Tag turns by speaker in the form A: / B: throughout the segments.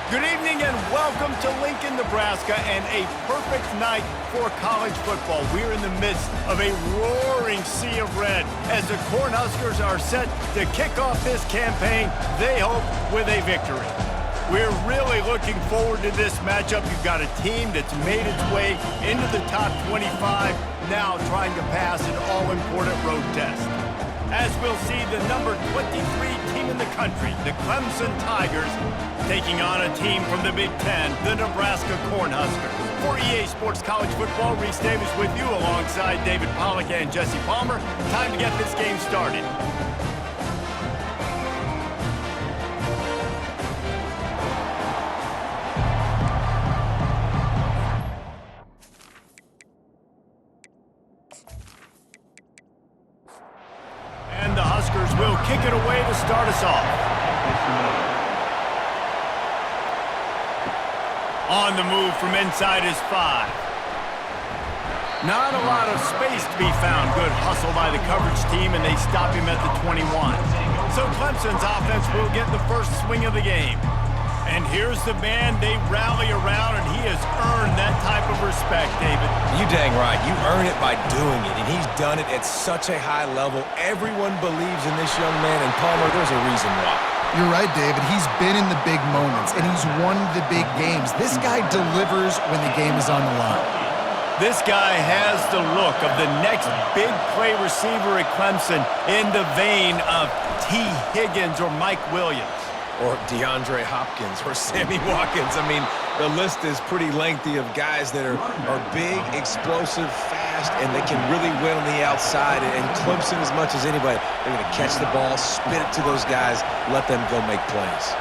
A: Good evening and welcome to Lincoln, Nebraska, and a perfect night for college football. We're in the midst of a roaring sea of red as the Cornhuskers are set to kick off this campaign, they hope, with a victory. We're really looking forward to this matchup. You've got a team that's made its way into the top 25, now trying to pass an all-important road test. As we'll see the number 23 team in the country, the Clemson Tigers, taking on a team from the Big Ten, the Nebraska Cornhuskers. For EA Sports College Football, Reese Davis with you alongside David Pollack and Jesse Palmer. Time to get this game started. And the Huskers will kick it away to start us off. On the move from inside his 5. Not a lot of space to be found. Good hustle by the coverage team, and they stop him at the 21. So Clemson's offense will get the first swing of the game. And here's the man they rally around, and he has earned that type of respect, David.
B: You dang right. You earn it by doing it, and he's done it at such a high level. Everyone believes in this young man, and Palmer, there's a reason why.
C: You're right, David. He's been in the big moments, and he's won the big games. This guy delivers when the game is on the line.
A: This guy has the look of the next big play receiver at Clemson in the vein of T. Higgins or Mike Williams.
B: Or DeAndre Hopkins or Sammy Watkins. I mean, the list is pretty lengthy of guys that are big, explosive, fast, and they can really win on the outside. And Clemson, as much as anybody, they're going to catch the ball, spit it to those guys, let them go make plays.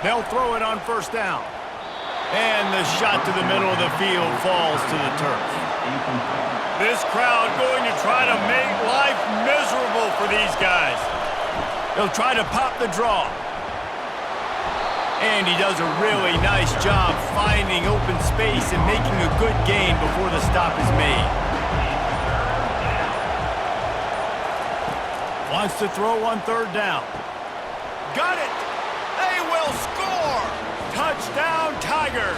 A: They'll throw it on first down. And the shot to the middle of the field falls to the turf. This crowd going to try to make life miserable for these guys. They'll try to pop the draw. And he does a really nice job finding open space and making a good gain before the stop is made. Wants to throw on third down. Got it! They will score! Touchdown, Tigers!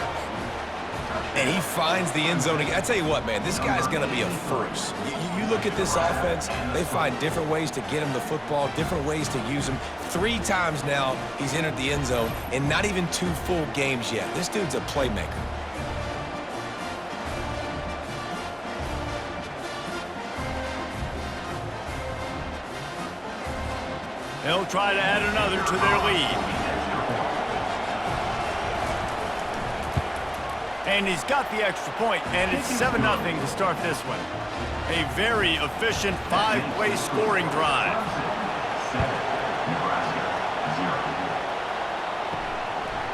B: And he finds the end zone. I tell you what, man, this guy's going to be a force. You look at this offense, they find different ways to get him the football, different ways to use him. 3 times now he's entered the end zone, and not even 2 full games yet. This dude's a playmaker.
A: They'll try to add another to their lead. And he's got the extra point, and it's 7-0 to start this one. A very efficient 5-play scoring drive.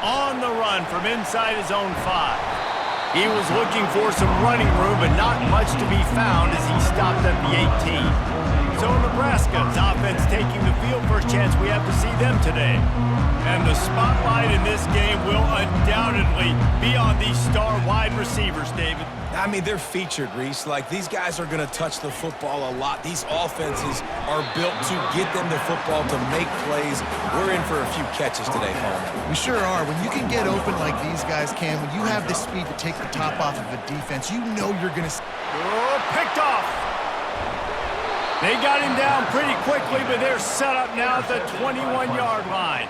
A: On the run from inside his own 5. He was looking for some running room, but not much to be found as he stopped at the 18. So Nebraska's offense taking the field. First chance we have to see them today. And the spotlight in this game will undoubtedly be on these star wide receivers, David.
B: I mean, they're featured, Reese. Like, these guys are going to touch the football a lot. These offenses are built to get them the football, to make plays. We're in for a few catches today, Palmer.
C: We sure are. When you can get open like these guys can, when you have the speed to take the top off of a defense, you know you're going to...
A: Oh, picked off. They got him down pretty quickly, but they're set up now at the 21-yard line.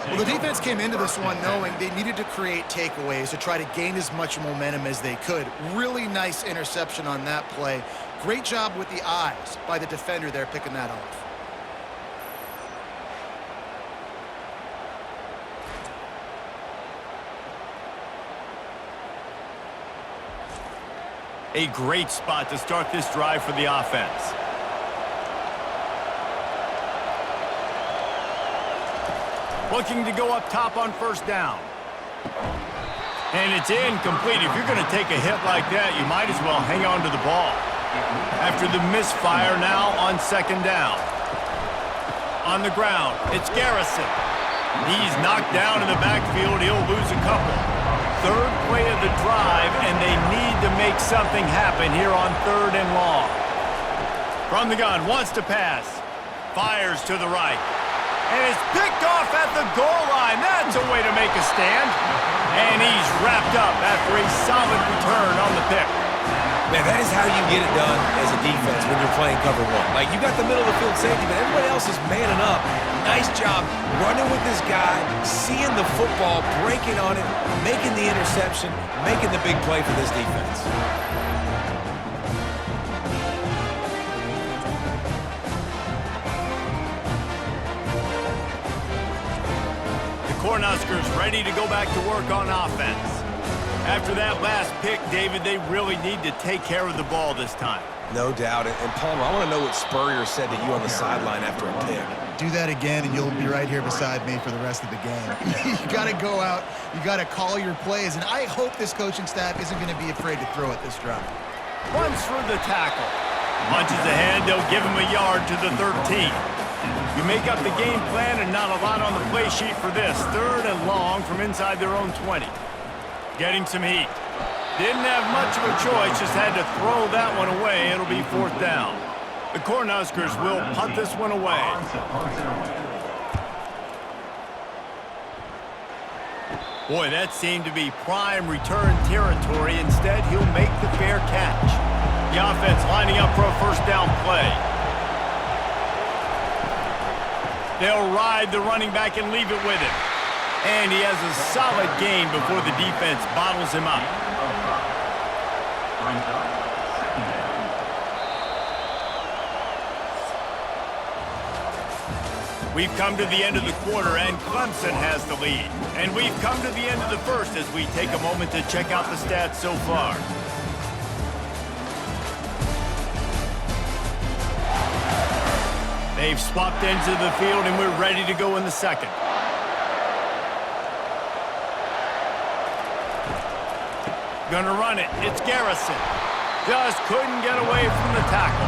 C: Well, the defense came into this one knowing they needed to create takeaways to try to gain as much momentum as they could. Really nice interception on that play. Great job with the eyes by the defender there picking that off.
A: A great spot to start this drive for the offense. Looking to go up top on first down. And it's incomplete. If you're going to take a hit like that, you might as well hang on to the ball. After the misfire now on second down. On the ground, it's Garrison. He's knocked down in the backfield. He'll lose a couple. Third play of the drive, and they need to make something happen here on 3rd and long. From the gun, wants to pass. Fires to the right. And it's picked off at the goal line. That's a way to make a stand. And he's wrapped up after a solid return on the pick.
B: Man, that is how you get it done as a defense when you're playing cover one. Like, you got the middle of the field safety, but everybody else is manning up. Nice job running with this guy, seeing the football, breaking on it, making the interception, making the big play for this defense.
A: The Cornhuskers ready to go back to work on offense. After that last pick, David, they really need to take care of the ball this time.
B: No doubt. And Palmer, I want to know what Spurrier said to you on the sideline after a pick.
C: Do that again, and you'll be right here beside me for the rest of the game. You got to go out. You got to call your plays, and I hope this coaching staff isn't going to be afraid to throw it this drive.
A: Runs for the tackle. Punches ahead. They'll give him a yard to the 13. You make up the game plan, and not a lot on the play sheet for this. 3rd and long from inside their own 20. Getting some heat. Didn't have much of a choice, just had to throw that one away. It'll be 4th down. The Cornhuskers will punt this one away. Boy, that seemed to be prime return territory. Instead, he'll make the fair catch. The offense lining up for a 1st down play. They'll ride the running back and leave it with him. And he has a solid gain before the defense bottles him up. We've come to the end of the quarter, and Clemson has the lead. And we've come to the end of the first as we take a moment to check out the stats so far. They've swapped ends of the field, and we're ready to go in the second. Gonna run it. It's Garrison. Just couldn't get away from the tackle.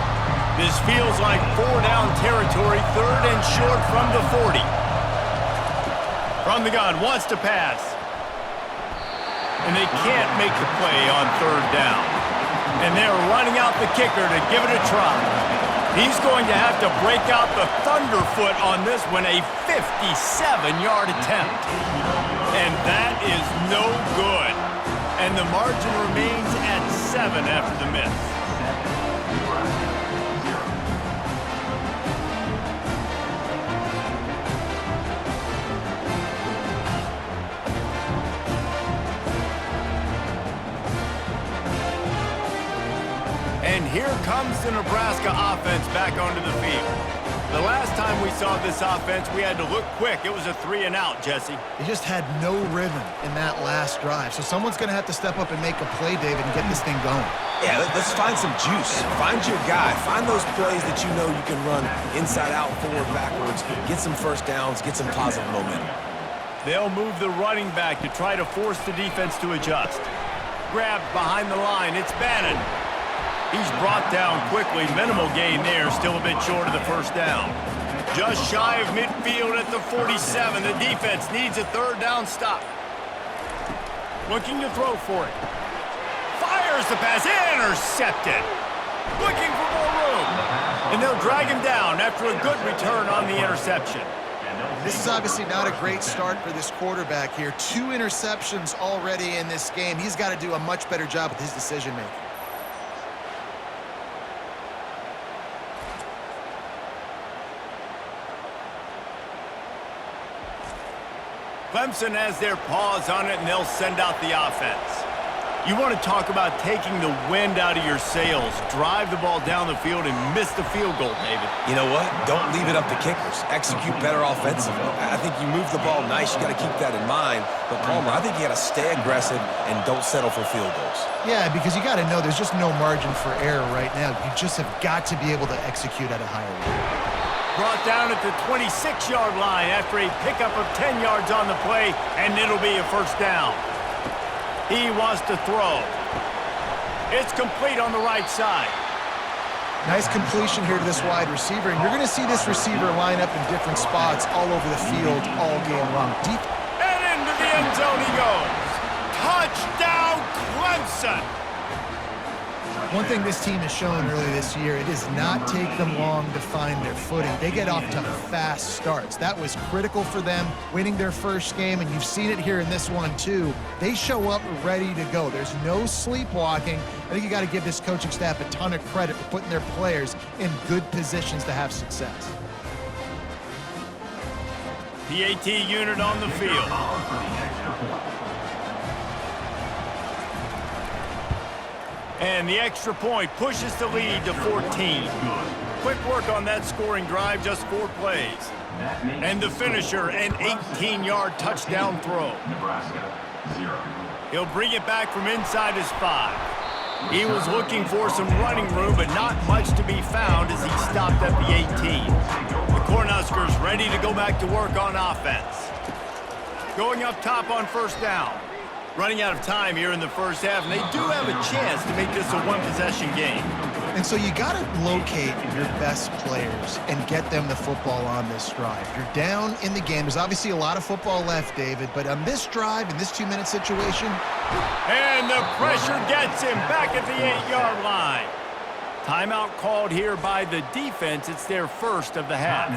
A: This feels like 4-down territory, 3rd and short from the 40. From the gun, wants to pass. And they can't make the play on 3rd down. And they're running out the kicker to give it a try. He's going to have to break out the thunderfoot on this one, a 57-yard attempt. And that is no good. And the margin remains at 7 after the miss. And here comes the Nebraska offense back onto the field. The last time we saw this offense, we had to look quick. It was a 3-and-out, Jesse.
C: They just had no rhythm in that last drive. So someone's going to have to step up and make a play, David, and get this thing going.
B: Yeah, let's find some juice. Find your guy. Find those plays that you know you can run inside out, forward, backwards. Get some 1st downs. Get some positive momentum.
A: They'll move the running back to try to force the defense to adjust. Grabbed behind the line. It's Bannon. He's brought down quickly. Minimal gain there. Still a bit short of the 1st down. Just shy of midfield at the 47. The defense needs a 3rd down stop. Looking to throw for it. Fires the pass. Intercepted. Looking for more room. And they'll drag him down after a good return on the interception.
C: This is obviously not a great start for this quarterback here. 2 interceptions already in this game. He's got to do a much better job with his decision-making.
A: Clemson has their paws on it, and they'll send out the offense. You want to talk about taking the wind out of your sails. Drive the ball down the field and miss the field goal, David.
B: You know what? Don't leave it up to kickers. Execute better offensively. I think you move the ball nice. You got to keep that in mind. But, Palmer, I think you got to stay aggressive and don't settle for field goals.
C: Yeah, because you got to know there's just no margin for error right now. You just have got to be able to execute at a higher level.
A: Brought down at the 26-yard line after a pickup of 10 yards on the play, and it'll be a 1st down. He wants to throw. It's complete on the right side.
C: Nice completion here to this wide receiver, and you're going to see this receiver line up in different spots all over the field all game long. Deep.
A: And into the end zone he goes. Touchdown, Clemson!
C: One thing this team has shown early this year, it does not take them long to find their footing. They get off to fast starts. That was critical for them winning their first game, and you've seen it here in this one too. They show up ready to go. There's no sleepwalking. I think you got to give this coaching staff a ton of credit for putting their players in good positions to have success.
A: PAT unit on the field. And the extra point pushes the lead to 14. Quick work on that scoring drive, just 4 plays. And the finisher, an 18-yard touchdown throw. He'll bring it back from inside his 5. He was looking for some running room, but not much to be found as he stopped at the 18. The Cornhuskers ready to go back to work on offense. Going up top on first down. Running out of time here in the first half, and they do have a chance to make this a one-possession game.
C: And so you got to locate your best players and get them the football on this drive. You're down in the game. There's obviously a lot of football left, David, but on this drive, in this 2-minute situation.
A: And the pressure gets him back at the 8-yard line. Timeout called here by the defense. It's their first of the half.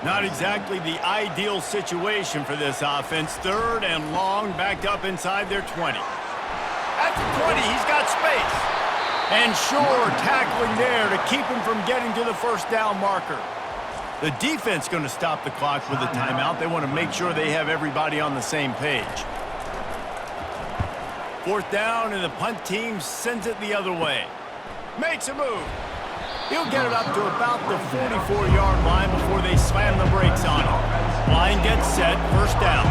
A: Not exactly the ideal situation for this offense. 3rd and long, backed up inside their 20. At the 20, he's got space. And sure, tackling there to keep him from getting to the first down marker. The defense going to stop the clock with a timeout. They want to make sure they have everybody on the same page. 4th down, and the punt team sends it the other way. Makes a move. He'll get it up to about the 44-yard line before they slam the brakes on him. Line gets set, first down.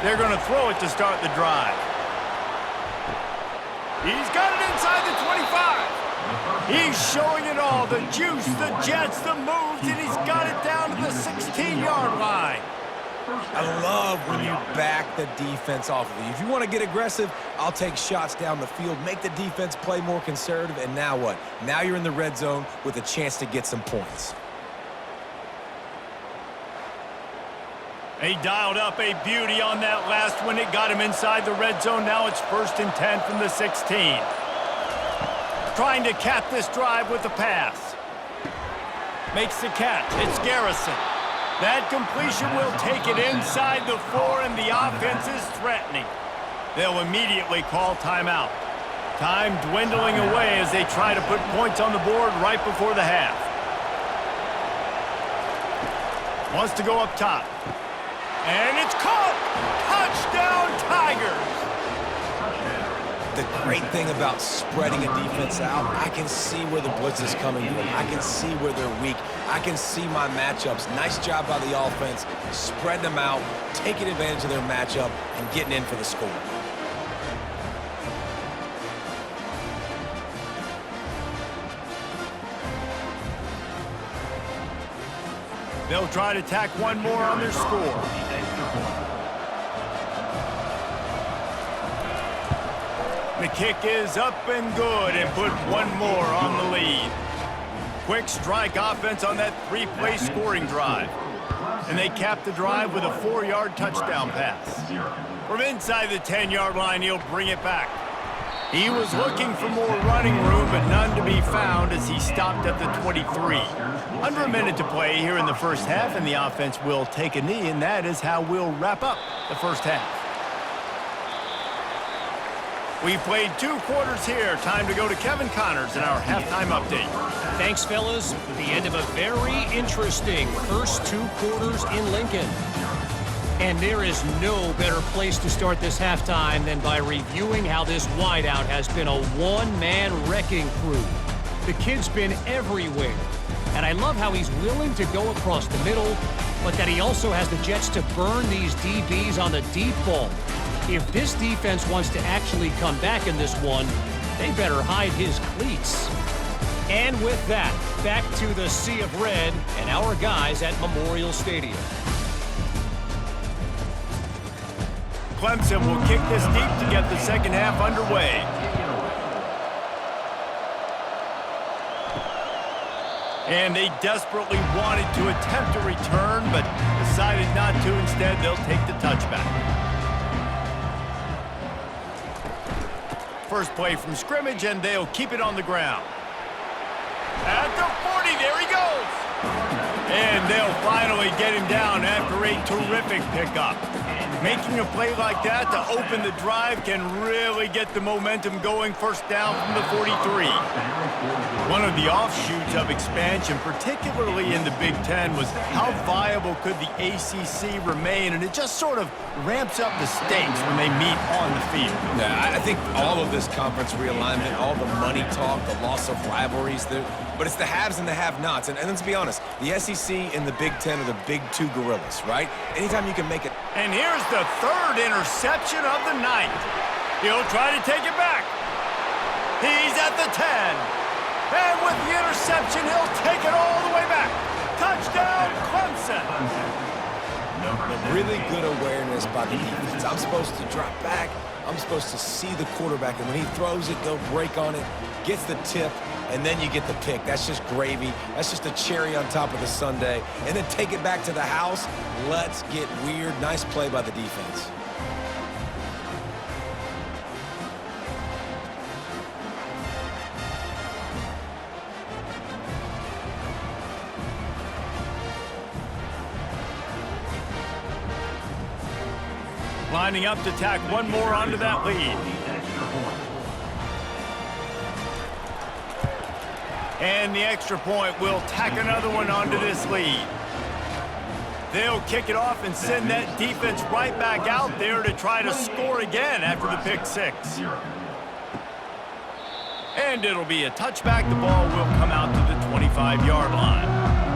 A: They're going to throw it to start the drive. He's got it inside the 25. He's showing it all, the juice, the jets, the moves, and he's got it down to the 16-yard line.
B: I love when you back the defense off of you. If you want to get aggressive, I'll take shots down the field, make the defense play more conservative, and now what? Now you're in the red zone with a chance to get some points.
A: He dialed up a beauty on that last one. It got him inside the red zone. Now it's 1st and 10 from the 16. Trying to cap this drive with a pass. Makes the catch. It's Garrison. That completion will take it inside the 4, and the offense is threatening. They'll immediately call timeout. Time dwindling away as they try to put points on the board right before the half. Wants to go up top. And it's caught! Touchdown, Tigers!
B: The great thing about spreading a defense out, I can see where the blitz is coming from. I can see where they're weak. I can see my matchups. Nice job by the offense, spreading them out, taking advantage of their matchup, and getting in for the score.
A: They'll try to tack one more on their score. The kick is up and good, and put one more on the lead. Quick strike offense on that 3-play scoring drive. And they cap the drive with a 4-yard touchdown pass. From inside the 10-yard line, he'll bring it back. He was looking for more running room, but none to be found as he stopped at the 23. Under a minute to play here in the first half, and the offense will take a knee, and that is how we'll wrap up the first half. We've played 2 quarters here. Time to go to Kevin Connors in our halftime update.
D: Thanks, fellas. The end of a very interesting first 2 quarters in Lincoln. And there is no better place to start this halftime than by reviewing how this wideout has been a one-man wrecking crew. The kid's been everywhere. And I love how he's willing to go across the middle, but that he also has the jets to burn these DBs on the deep ball. If this defense wants to actually come back in this one, they better hide his cleats. And with that, back to the Sea of Red and our guys at Memorial Stadium.
A: Clemson will kick this deep to get the second half underway. And they desperately wanted to attempt a return, but decided not to. Instead, they'll take the touchback. first play from scrimmage, and they'll keep it on the ground. At the 40, there he goes. And they'll finally get him down after a terrific pickup. Making a play like that to open the drive can really get the momentum going. First down from the 43. One of the offshoots of expansion, particularly in the Big Ten, was how viable could the ACC remain, and it just sort of ramps up the stakes when they meet on the field.
B: Yeah, I think all of this conference realignment, all the money talk, the loss of rivalries, but it's the haves and the have-nots. And let's be honest, the SEC and the Big Ten are the big two gorillas, right? Anytime you can make it.
A: And here's the third interception of the night. He'll try to take it back. He's at the 10. And with the interception, he'll take it all the way back. Touchdown, Clemson.
B: Really good awareness by the defense. I'm supposed to drop back. I'm supposed to see the quarterback, and when he throws it, go break on it, gets the tip, and then you get the pick. That's just gravy. That's just a cherry on top of the sundae. And then take it back to the house. Let's get weird. Nice play by the defense.
A: Lining up to tack one more onto that lead. And the extra point will tack another one onto this lead. They'll kick it off and send that defense right back out there to try to score again after the pick six. And it'll be a touchback. The ball will come out to the 25-yard line.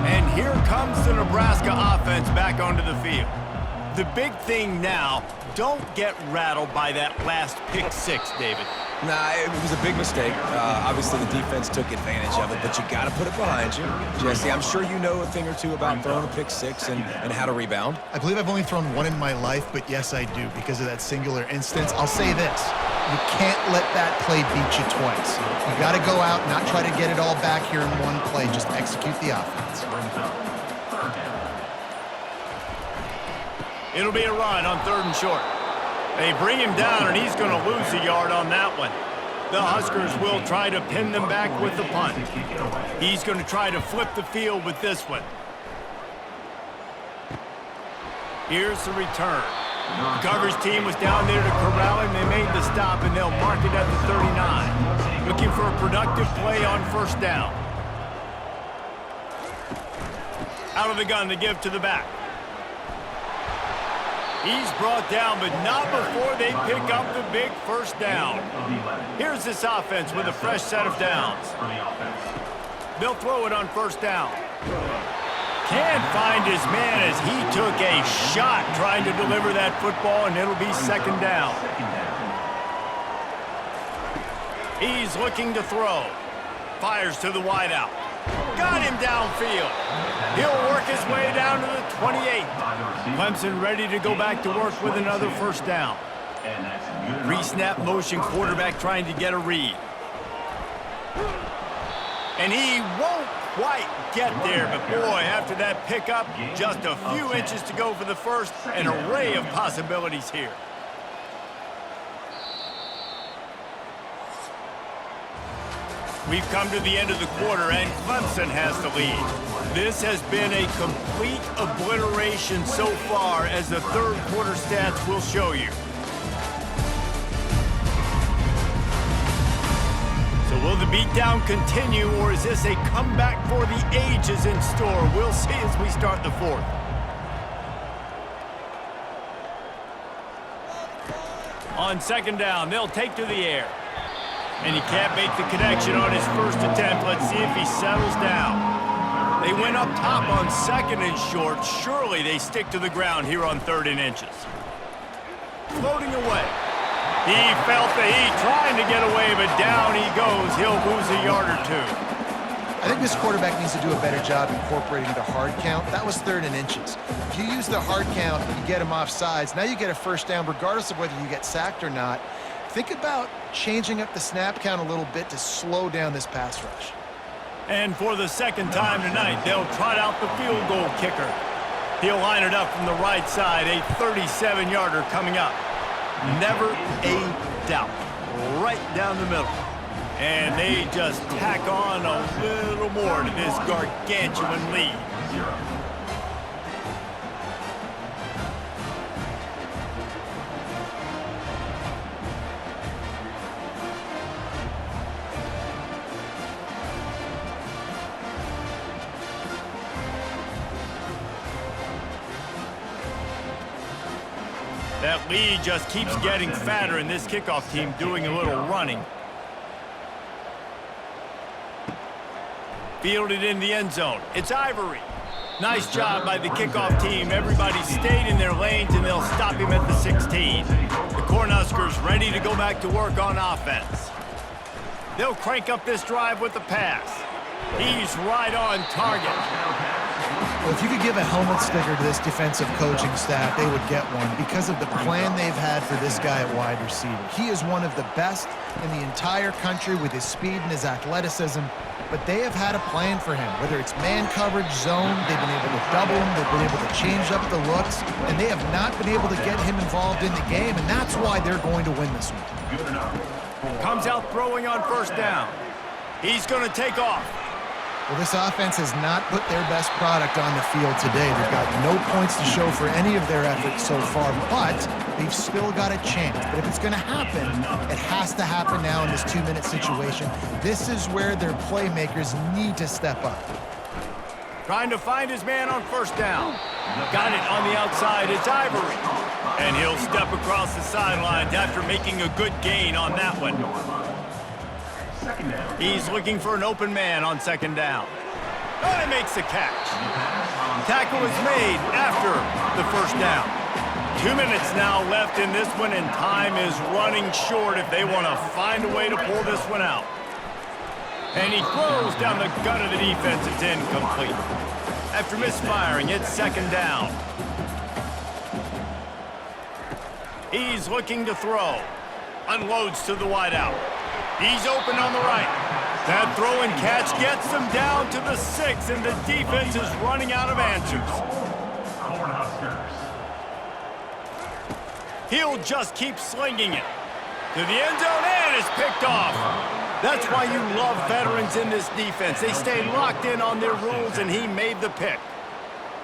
A: And here comes the Nebraska offense back onto the field. The big thing now, don't get rattled by that last pick six, David.
B: Nah, it was a big mistake. Obviously, the defense took advantage of it, but you got to put it behind you. Jesse, I'm sure you know a thing or two about throwing a pick six and how to rebound.
C: I believe I've only thrown one in my life, but yes, I do because of that singular instance. I'll say this. You can't let that play beat you twice. You got to go out, not try to get it all back here in one play. Just execute the offense.
A: It'll be a run on 3rd and short. They bring him down, and he's going to lose a yard on that one. The Huskers will try to pin them back with the punt. He's going to try to flip the field with this one. Here's the return. The coverage team was down there to corral him. They made the stop, and they'll mark it at the 39. Looking for a productive play on 1st down. Out of the gun to give to the back. He's brought down, but not before they pick up the big 1st down. Here's this offense with a fresh set of downs. They'll throw it on 1st down. Can't find his man as he took a shot trying to deliver that football, and it'll be 2nd down. He's looking to throw. Fires to the wideout. Got him downfield. He'll work his way down to the 28. Clemson ready to go back to work with another 1st down. Pre-snap motion quarterback trying to get a read. And he won't quite get there, but boy, after that pickup, just a few inches to go for the first. An array of possibilities here. We've come to the end of the quarter, and Clemson has the lead. This has been a complete obliteration so far, as the 3rd quarter stats will show you. So will the beatdown continue, or is this a comeback for the ages in store? We'll see as we start the 4th. On 2nd down, they'll take to the air. And he can't make the connection on his first attempt. Let's see if he settles down. They went up top on 2nd and short. Surely they stick to the ground here on 3rd and inches. Floating away. He felt the heat trying to get away, but down he goes. He'll lose a yard or 2.
C: I think this quarterback needs to do a better job incorporating the hard count. That was 3rd and inches. If you use the hard count, you get him off sides. Now you get a 1st down regardless of whether you get sacked or not. Think about changing up the snap count a little bit to slow down this pass rush.
A: And for the 2nd time tonight, they'll trot out the field goal kicker. He'll line it up from the right side, a 37-yarder coming up. Never a doubt. right down the middle. And they just tack on a little more to this gargantuan lead. That lead just keeps getting fatter, and this kickoff team doing a little running. Fielded in the end zone. It's Ivory. Nice job by the kickoff team. Everybody stayed in their lanes, and they'll stop him at the 16. The Cornhuskers ready to go back to work on offense. They'll crank up this drive with the pass. He's right on target.
C: Well, if you could give a helmet sticker to this defensive coaching staff, they would get one because of the plan they've had for this guy at wide receiver. He is one of the best in the entire country with his speed and his athleticism, but they have had a plan for him. Whether it's man coverage, zone, they've been able to double him, they've been able to change up the looks, and they have not been able to get him involved in the game, and that's why they're going to win this one.
A: Comes out throwing on first down. He's going to take off.
C: Well, this offense has not put their best product on the field today. They've got no points to show for any of their efforts so far, but they've still got a chance. But if it's going to happen, it has to happen now in this 2-minute situation. This is where their playmakers need to step up.
A: Trying to find his man on first down. Got it on the outside. It's Ivory. And he'll step across the sidelines after making a good gain on that one. He's looking for an open man on second down. Oh, he makes the catch. Tackle is made after the first down. 2 minutes now left in this one, and time is running short if they want to find a way to pull this one out. And he throws down the gut of the defense. It's incomplete. After misfiring, it's second down. He's looking to throw. Unloads to the wideout. He's open on the right. That throw and catch gets them down to the 6, and the defense is running out of answers. He'll just keep slinging it to the end zone, and it's picked off. That's why you love veterans in this defense. They stay locked in on their rules, and he made the pick.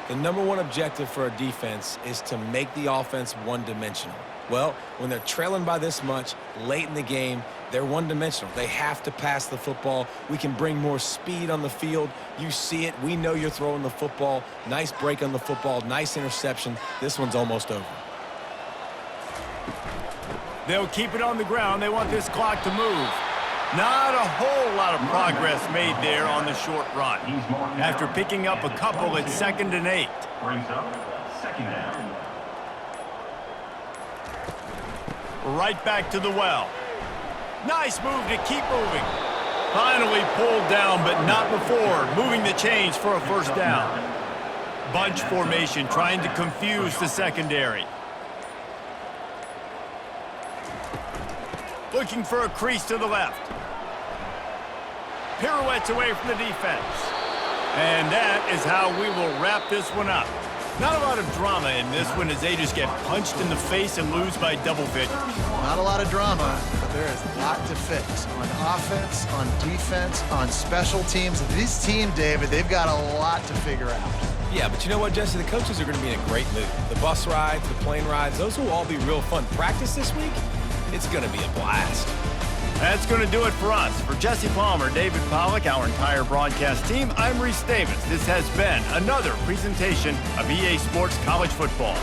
B: The number one objective for a defense is to make the offense one-dimensional. Well, when they're trailing by this much late in the game, they're one-dimensional. They have to pass the football. We can bring more speed on the field. You see it. We know you're throwing the football. Nice break on the football. Nice interception. This one's almost over.
A: They'll keep it on the ground. They want this clock to move. Not a whole lot of progress made there on the short run. After picking up a couple, it's 2nd and 8.
E: Brings up second down.
A: Right back to the well. Nice move to keep moving. Finally pulled down, but not before. Moving the chains for a first down. Bunch formation, trying to confuse the secondary. Looking for a crease to the left. Pirouettes away from the defense. And that is how we will wrap this one up. Not a lot of drama in this one as they just get punched in the face and lose by double figures.
C: Not a lot of drama, but there is a lot to fix on offense, on defense, on special teams. This team, David, they've got a lot to figure out.
B: Yeah, but you know what, Jesse? The coaches are going to be in a great mood. The bus rides, the plane rides, those will all be real fun. Practice this week, it's going to be a blast.
A: That's going to do it for us. For Jesse Palmer, David Pollack, our entire broadcast team, I'm Reese Davis. This has been another presentation of EA Sports College Football.